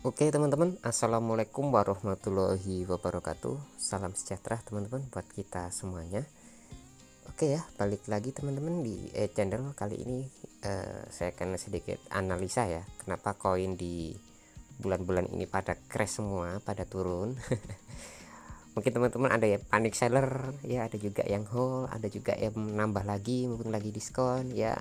Oke teman-teman, assalamualaikum warahmatullahi wabarakatuh. Salam sejahtera teman-teman buat kita semuanya. Oke ya, balik lagi teman-teman di channel kali ini. Saya akan sedikit analisa ya, kenapa koin di bulan-bulan ini pada crash semua, pada turun. Mungkin teman-teman ada ya panic seller, ya ada juga yang hold, ada juga yang nambah lagi, mungkin lagi diskon ya.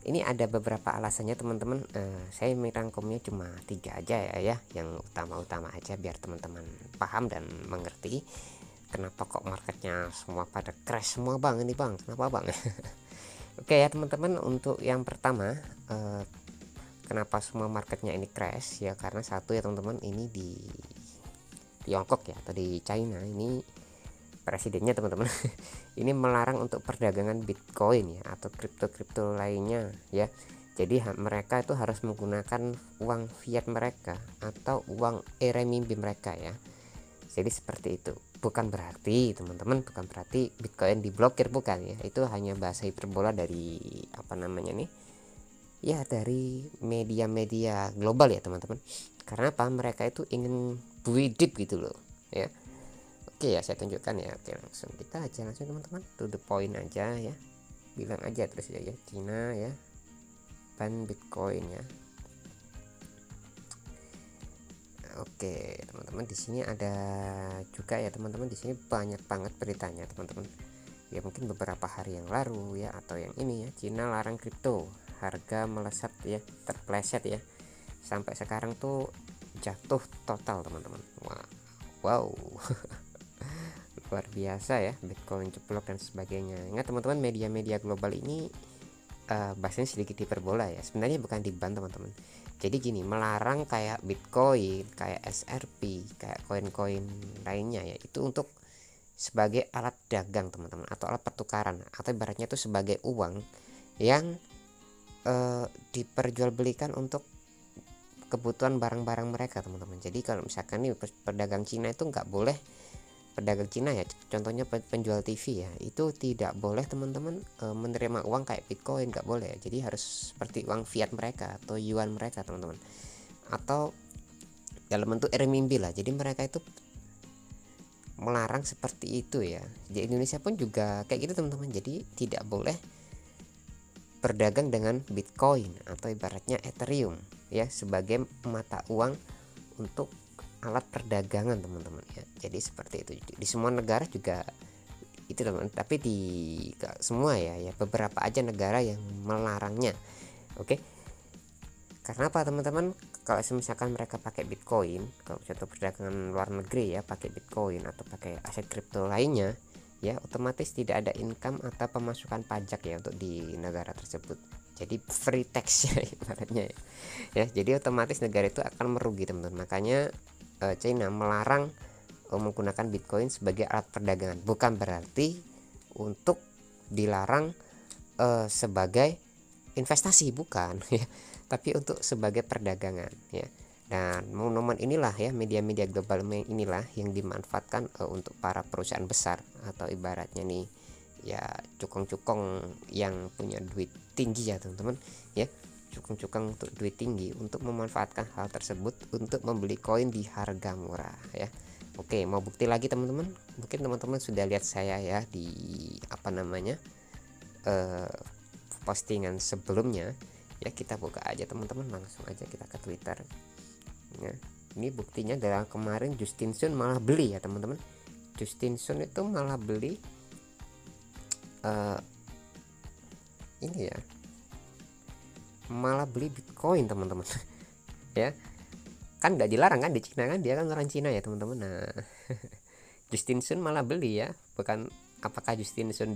Ini ada beberapa alasannya teman-teman. Saya merangkumnya cuma 3 aja ya, yang utama-utama aja biar teman-teman paham dan mengerti kenapa kok marketnya semua pada crash semua bang, ini bang kenapa bang. Oke ya teman-teman, untuk yang pertama, kenapa semua marketnya ini crash ya, karena satu ya teman-teman, ini di Tiongkok ya, atau di China ini presidennya teman-teman ini melarang untuk perdagangan Bitcoin ya, atau kripto-kripto lainnya ya. Jadi mereka itu harus menggunakan uang fiat mereka atau uang renminbi mereka ya. Jadi seperti itu. Bukan berarti teman-teman, bukan berarti Bitcoin diblokir, bukan ya. Itu hanya bahasa hiperbola dari apa namanya nih? Ya dari media-media global ya teman-teman. Karena apa? Mereka itu ingin buidip gitu loh ya. Oke ya, saya tunjukkan ya. Oke, langsung kita aja langsung teman-teman, to the point aja ya. Bilang aja terus ya, Cina ya ban Bitcoin ya. Oke teman-teman, di sini ada juga ya teman-teman, di sini banyak banget beritanya teman-teman. Ya mungkin beberapa hari yang lalu ya, atau yang ini ya, Cina larang kripto, harga melesat ya, terpleset ya. Sampai sekarang tuh jatuh total teman-teman. Wow. Luar biasa ya, Bitcoin ceplok dan sebagainya. Ingat teman-teman, media-media global ini bahasanya sedikit hiperbola ya, sebenarnya bukan diban teman-teman. Jadi gini, melarang kayak Bitcoin, kayak SRP, kayak koin-koin lainnya ya, itu untuk sebagai alat dagang teman-teman, atau alat pertukaran, atau ibaratnya itu sebagai uang yang diperjualbelikan untuk kebutuhan barang-barang mereka teman-teman. Jadi kalau misalkan nih pedagang Cina itu nggak boleh, pedagang Cina ya, contohnya penjual TV ya, itu tidak boleh teman-teman menerima uang kayak Bitcoin, nggak boleh. Jadi harus seperti uang fiat mereka atau yuan mereka teman-teman, atau dalam bentuk renminbi lah. Jadi mereka itu melarang seperti itu ya. Di Indonesia pun juga kayak gitu teman-teman. Jadi tidak boleh berdagang dengan Bitcoin atau ibaratnya Ethereum ya, sebagai mata uang untuk alat perdagangan teman-teman ya. Jadi seperti itu di semua negara juga itu teman, tapi di semua ya, beberapa aja negara yang melarangnya. Oke, karena apa teman-teman? Kalau misalkan mereka pakai Bitcoin, kalau contoh perdagangan luar negeri ya, pakai Bitcoin atau pakai aset kripto lainnya ya, otomatis tidak ada income atau pemasukan pajak ya untuk di negara tersebut. Jadi free tax ya ibaratnya ya. Jadi otomatis negara itu akan merugi teman-teman. Makanya China melarang menggunakan Bitcoin sebagai alat perdagangan. Bukan berarti untuk dilarang sebagai investasi, bukan ya, tapi untuk sebagai perdagangan ya. Dan momen inilah ya, media-media global inilah yang dimanfaatkan untuk para perusahaan besar, atau ibaratnya nih ya cukong-cukong yang punya duit tinggi ya teman-teman ya, cukong-cukong untuk duit tinggi untuk memanfaatkan hal tersebut untuk membeli koin di harga murah ya. Oke, mau bukti lagi teman-teman, mungkin teman-teman sudah lihat saya ya di apa namanya postingan sebelumnya ya. Kita buka aja teman-teman, langsung aja kita ke Twitter ya. Ini buktinya dari kemarin Justin Sun malah beli ya teman-teman. Justin Sun itu malah beli ini ya, malah beli Bitcoin teman-teman ya. Kan nggak dilarang kan di Cina, kan dia kan orang Cina ya teman-teman. Nah Justin Sun malah beli ya. Bukan apakah Justin Sun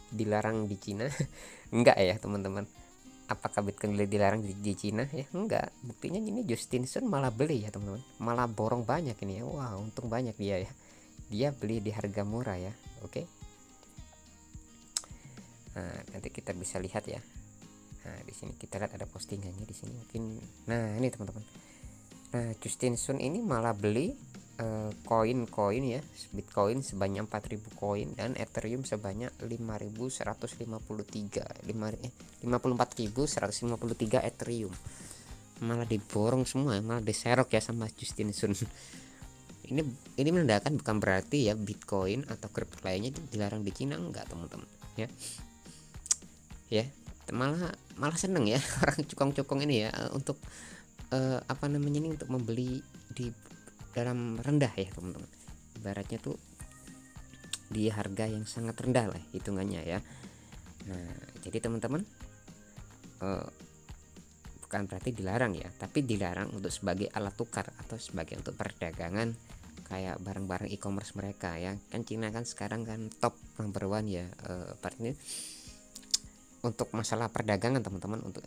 dilarang di Cina? Enggak ya teman-teman. Apakah Bitcoin dilarang di Cina ya? Enggak. Buktinya ini Justin Sun malah beli ya teman-teman, malah borong banyak ini ya. Wah, untung banyak dia ya, dia beli di harga murah ya. Oke, nah nanti kita bisa lihat ya. Nah di sini kita lihat ada postingannya di sini mungkin. Nah ini teman-teman, nah Justin Sun ini malah beli koin-koin ya, Bitcoin sebanyak 4000 koin dan Ethereum sebanyak 54.153 Ethereum. malah diborong semua, malah diserok ya sama Justin Sun. ini menandakan bukan berarti ya Bitcoin atau kripto lainnya dilarang di Cina, enggak teman-teman ya. Ya, malah seneng ya orang cukong-cukong ini ya untuk apa namanya ini, untuk membeli di dalam rendah ya teman-teman. Ibaratnya tuh di harga yang sangat rendah lah hitungannya ya. Nah, jadi teman-teman bukan berarti dilarang ya, tapi dilarang untuk sebagai alat tukar atau sebagai untuk perdagangan kayak barang-barang e-commerce mereka ya. Kan Cina kan sekarang kan top number one ya partner untuk masalah perdagangan teman-teman, untuk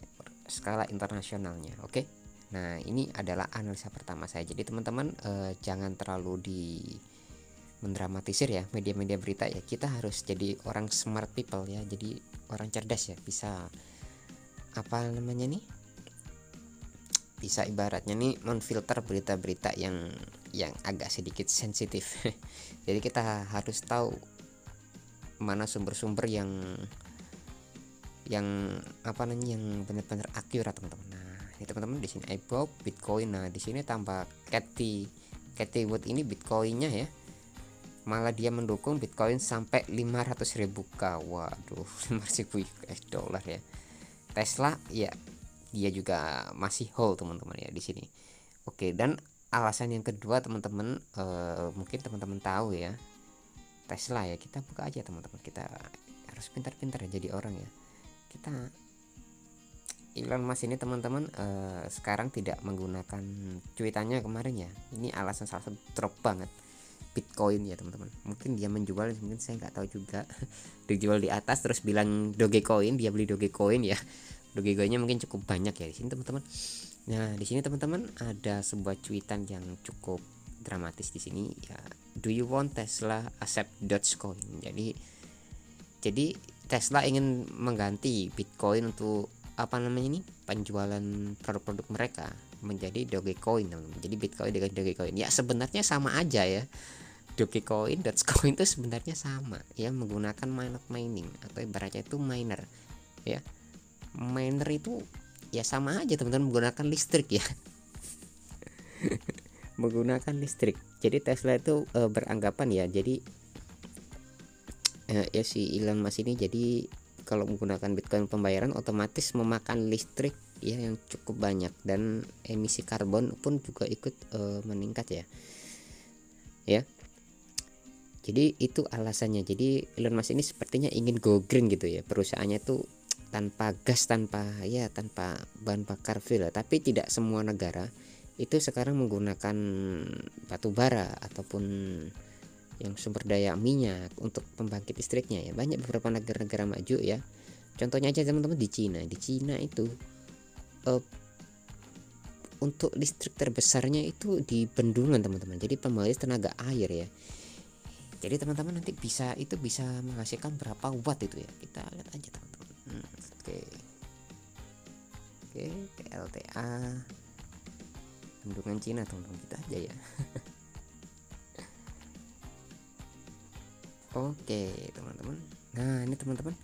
skala internasionalnya. Oke. Nah, ini adalah analisa pertama saya. Jadi teman-teman jangan terlalu mendramatisir ya media-media berita ya. Kita harus jadi orang smart people ya, jadi orang cerdas ya, bisa apa namanya nih, bisa ibaratnya nih menfilter berita-berita yang agak sedikit sensitif. Jadi kita harus tahu mana sumber-sumber yang apa namanya, yang benar-benar akurat teman-teman. Nah, ini teman-teman di sini iBob Bitcoin. Nah, di sini tambah Cathie Wood ini Bitcoinnya ya. Malah dia mendukung Bitcoin sampai 500.000 K. Waduh, 500.000 US dollar ya. Tesla ya dia juga masih hold teman-teman ya di sini. Oke, dan alasan yang kedua teman-teman mungkin teman-teman tahu ya. Tesla ya, kita buka aja teman-teman. Kita harus pintar-pintar ya jadi orang ya. Kita Elon Musk ini teman-teman sekarang tidak menggunakan cuitannya kemarin ya. Ini alasan salah satu drop banget Bitcoin ya teman-teman. Mungkin dia menjual, mungkin saya nggak tahu juga. Dijual di atas terus bilang Dogecoin, dia beli Dogecoin ya. Dogecoinnya mungkin cukup banyak ya di sini teman-teman. Nah, di sini teman-teman ada sebuah cuitan yang cukup dramatis di sini ya. Do you want Tesla accept Dogecoin? Jadi Tesla ingin mengganti Bitcoin untuk apa namanya ini, penjualan produk-produk mereka menjadi Dogecoin teman-teman. Jadi Bitcoin dengan Dogecoin ya sebenarnya sama aja ya. Dogecoin, Dogecoin itu sebenarnya sama ya, menggunakan mining atau ibaratnya itu miner ya. Miner itu ya sama aja teman-teman, menggunakan listrik ya. Menggunakan listrik. Jadi Tesla itu beranggapan ya, jadi ya si Elon Musk ini jadi kalau menggunakan Bitcoin pembayaran otomatis memakan listrik ya yang cukup banyak, dan emisi karbon pun juga ikut meningkat ya. Ya. Jadi itu alasannya. Jadi Elon Musk ini sepertinya ingin go green gitu ya. Perusahaannya tuh tanpa gas, tanpa bahan bakar fosil. Tapi tidak semua negara itu sekarang menggunakan batu bara ataupun yang sumber daya minyak untuk pembangkit listriknya ya. Banyak beberapa negara-negara maju ya. Contohnya aja teman-teman di Cina. Di Cina itu untuk listrik terbesarnya itu di bendungan teman-teman. Jadi pembangkit tenaga air ya. Jadi teman-teman nanti bisa menghasilkan berapa watt itu ya. Kita lihat aja teman-teman. Oke, PLTA bendungan Cina teman-teman, kita aja ya. Oke teman-teman. Nah ini teman-teman.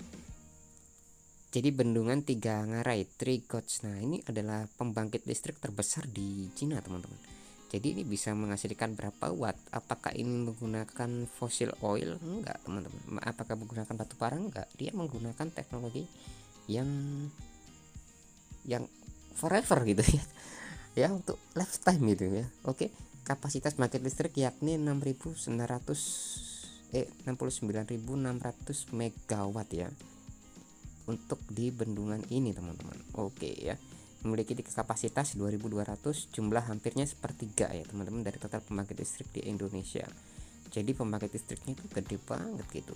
Jadi bendungan Tiga Ngarai, Three Gorges. Nah ini adalah pembangkit listrik terbesar di Cina teman-teman. Jadi ini bisa menghasilkan berapa watt? Apakah ini menggunakan fossil oil? Enggak teman-teman. Apakah menggunakan batu bara? Enggak. Dia menggunakan teknologi yang forever gitu ya. Ya untuk lifetime gitu ya. Oke. Kapasitas pembangkit listrik yakni 69.600 megawatt ya. Untuk di bendungan ini teman-teman. Oke ya. Memiliki kapasitas 2.200, jumlah hampirnya sepertiga ya teman-teman dari total pembangkit listrik di Indonesia. Jadi pembangkit listriknya itu gede banget gitu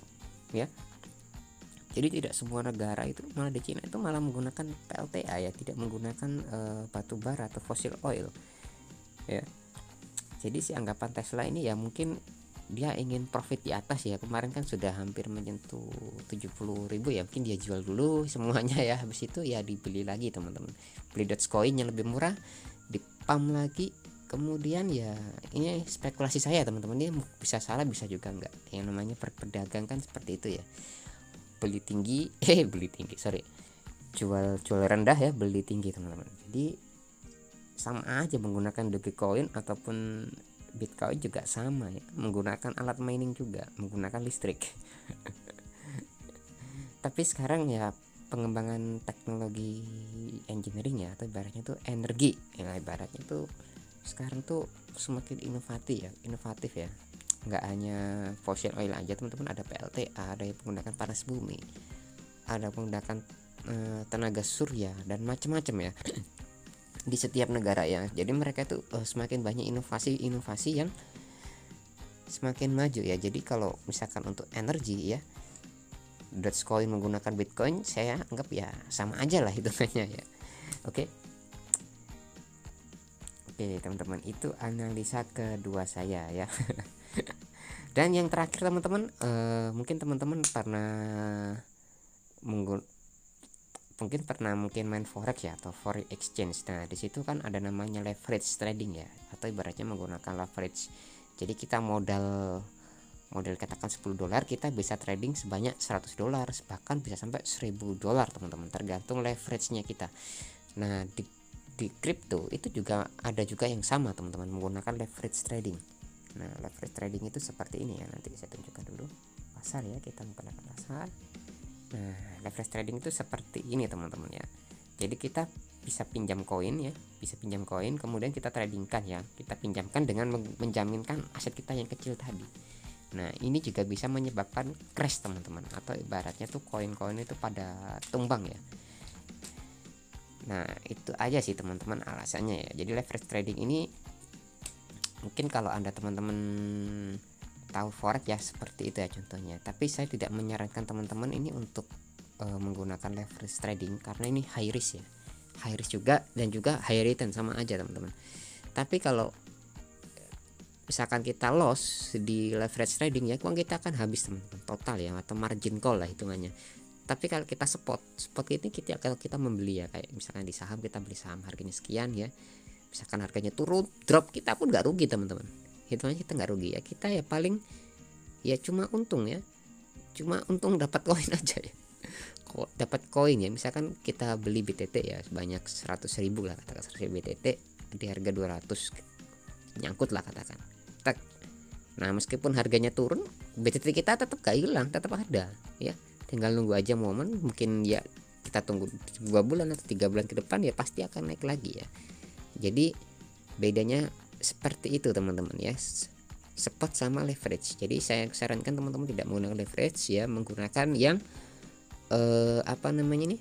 ya. Jadi tidak semua negara itu, malah di Cina itu malah menggunakan PLTA ya, tidak menggunakan batu bara atau fossil oil ya. Jadi si anggapan Tesla ini ya mungkin dia ingin profit di atas ya. Kemarin kan sudah hampir menyentuh 70.000 ya, mungkin dia jual dulu semuanya ya, habis itu ya dibeli lagi teman-teman, beli Dogecoin yang lebih murah, dipam lagi, kemudian ya ini spekulasi saya teman-teman, ini bisa salah bisa juga enggak, yang namanya perdagangan kan seperti itu ya, beli tinggi jual rendah ya, beli tinggi teman-teman. Jadi sama aja menggunakan Dogecoin ataupun Bitcoin juga sama ya, menggunakan alat mining juga, menggunakan listrik. Tapi sekarang ya pengembangan teknologi engineering ya, atau ibaratnya tuh energi ya, ibaratnya tuh sekarang tuh semakin inovatif ya, nggak hanya fossil oil aja teman-teman, ada PLTA, ada yang menggunakan panas bumi, ada menggunakan tenaga surya dan macam-macam ya di setiap negara ya. Jadi mereka itu semakin banyak inovasi-inovasi yang semakin maju ya. Jadi kalau misalkan untuk energi ya, Dogecoin menggunakan Bitcoin, saya anggap ya sama aja lah hitungannya ya. Oke teman-teman, itu analisa kedua saya ya. Dan yang terakhir teman-teman, mungkin teman-teman mungkin main forex ya, atau forex exchange. Nah di situ kan ada namanya leverage trading ya, atau ibaratnya menggunakan leverage. Jadi kita modal katakan $10, kita bisa trading sebanyak $100, bahkan bisa sampai $1000 teman-teman, tergantung leverage-nya kita. Nah di crypto itu juga ada juga yang sama teman-teman, menggunakan leverage trading. Nah leverage trading itu seperti ini ya, nanti saya tunjukkan dulu pasar ya, kita menggunakan pasar. Nah leverage trading itu seperti ini teman-teman ya. Jadi kita bisa pinjam koin ya, kemudian kita tradingkan ya, kita pinjamkan dengan menjaminkan aset kita yang kecil tadi. Nah ini juga bisa menyebabkan crash teman-teman, atau ibaratnya tuh koin-koin itu pada tumbang ya. Nah itu aja sih teman-teman alasannya ya. Jadi leverage trading ini mungkin kalau anda teman-teman tahu forex ya seperti itu ya contohnya. Tapi saya tidak menyarankan teman-teman ini untuk menggunakan leverage trading, karena ini high risk ya, high risk juga, dan juga high return, sama aja teman-teman. Tapi kalau misalkan kita loss di leverage trading ya, uang kita akan habis teman-teman, total ya, atau margin call lah hitungannya. Tapi kalau kita spot ini kalau kita membeli ya, kayak misalkan di saham, kita beli saham harganya sekian ya, misalkan harganya turun drop, kita pun nggak rugi teman-teman, hitungannya kita nggak rugi ya, kita ya paling ya cuma untung ya, cuma untung dapat koin aja ya, kok dapat koin ya. Misalkan kita beli BTT ya sebanyak 100.000 lah, katakan 100.000 BTT di harga 200, nyangkut lah katakan. Nah meskipun harganya turun, BTT kita tetap gak hilang, tetap ada ya, tinggal nunggu aja momen, mungkin ya kita tunggu 2 bulan atau 3 bulan ke depan ya pasti akan naik lagi ya. Jadi bedanya seperti itu teman-teman ya, spot sama leverage. Jadi saya sarankan teman-teman tidak menggunakan leverage ya, menggunakan yang apa namanya nih,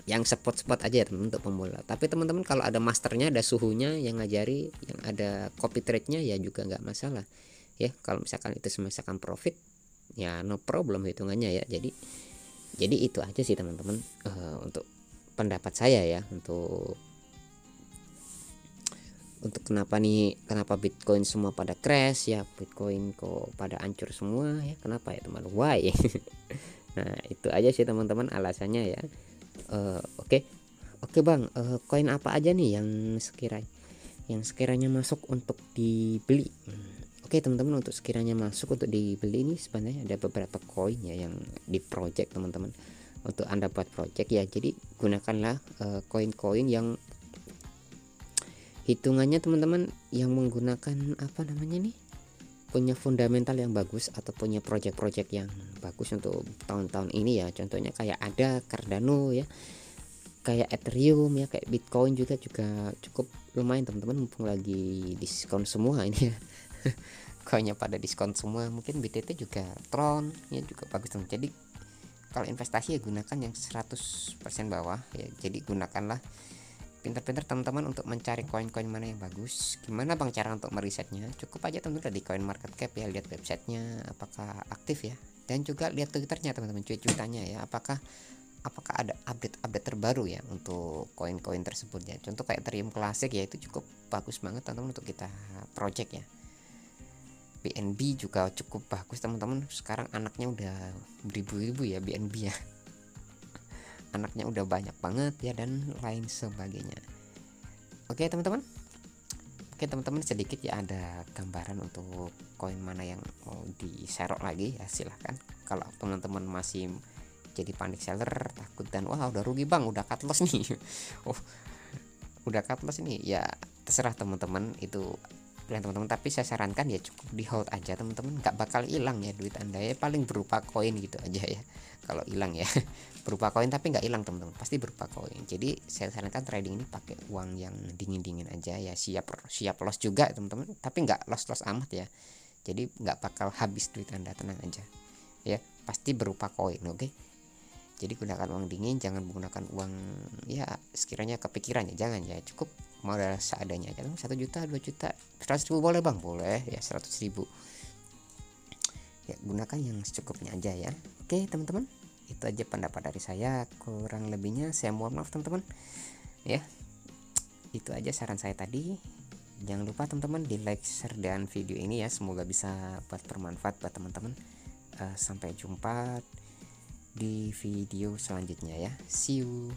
yang spot aja ya teman, untuk pemula. Tapi teman-teman kalau ada masternya, ada suhunya yang ngajari, yang ada copy trade-nya ya juga nggak masalah ya. Kalau misalkan itu misalkan profit ya no problem hitungannya ya. Jadi itu aja sih teman-teman, untuk pendapat saya ya, untuk kenapa Bitcoin semua pada crash ya, Bitcoin kok pada hancur semua ya, kenapa ya teman, why? Nah itu aja sih teman-teman alasannya ya. Oke bang, koin apa aja nih yang sekiranya masuk untuk dibeli? Oke teman-teman, untuk sekiranya masuk untuk dibeli ini sebenarnya ada beberapa koin ya yang di project teman-teman, untuk anda buat project ya. Jadi gunakanlah koin-koin yang hitungannya teman-teman yang menggunakan apa namanya nih, punya fundamental yang bagus, atau punya project-project yang bagus untuk tahun-tahun ini ya. Contohnya kayak ada Cardano ya, kayak Ethereum ya, kayak Bitcoin juga cukup lumayan teman-teman, mumpung lagi diskon semua ini ya. Koinnya pada diskon semua. Mungkin BTT juga, Tron ya juga bagus teman. Jadi kalau investasi ya gunakan yang 100% bawah ya. Jadi gunakanlah pintar-pintar teman-teman untuk mencari koin-koin mana yang bagus. Gimana bang cara untuk merisetnya? Cukup aja teman-teman di Coin Market Cap ya, lihat websitenya apakah aktif ya, dan juga lihat Twitternya teman-teman, cuitannya ya, apakah ada update terbaru ya untuk koin-koin tersebut ya. Contoh kayak Ethereum Classic ya, itu cukup bagus banget teman-teman untuk kita project ya. BNB juga cukup bagus teman-teman, sekarang anaknya udah beribu-ribu ya BNB ya. Anaknya udah banyak banget ya, dan lain sebagainya. Oke teman-teman, sedikit ya ada gambaran untuk koin mana yang mau diserok lagi ya, silahkan. Kalau teman-teman masih jadi panik seller, takut dan wah udah rugi bang, udah cut loss nih. udah cut loss ini ya terserah teman-teman, itu pilihan teman-teman, tapi saya sarankan ya cukup di hold aja teman-teman, nggak bakal hilang ya duit Anda ya, paling berupa koin gitu aja ya kalau hilang ya. Berupa koin tapi nggak hilang teman-teman, pasti berupa koin. Jadi saya sarankan trading ini pakai uang yang dingin-dingin aja ya, siap loss juga teman-teman, tapi nggak loss amat ya, jadi nggak bakal habis duit Anda, tenang aja ya, pasti berupa koin. Oke, jadi gunakan uang dingin, jangan menggunakan uang ya sekiranya kepikiran ya, jangan ya, cukup modal seadanya aja, 1 juta 2 juta 100 ribu boleh bang, boleh ya, 100 ribu ya, gunakan yang secukupnya aja ya. Oke teman-teman, itu aja pendapat dari saya, kurang lebihnya saya mohon maaf teman-teman ya. Itu aja saran saya tadi. Jangan lupa teman-teman di like, share dan video ini ya, semoga bisa buat bermanfaat buat teman-teman. Sampai jumpa di video selanjutnya ya, see you.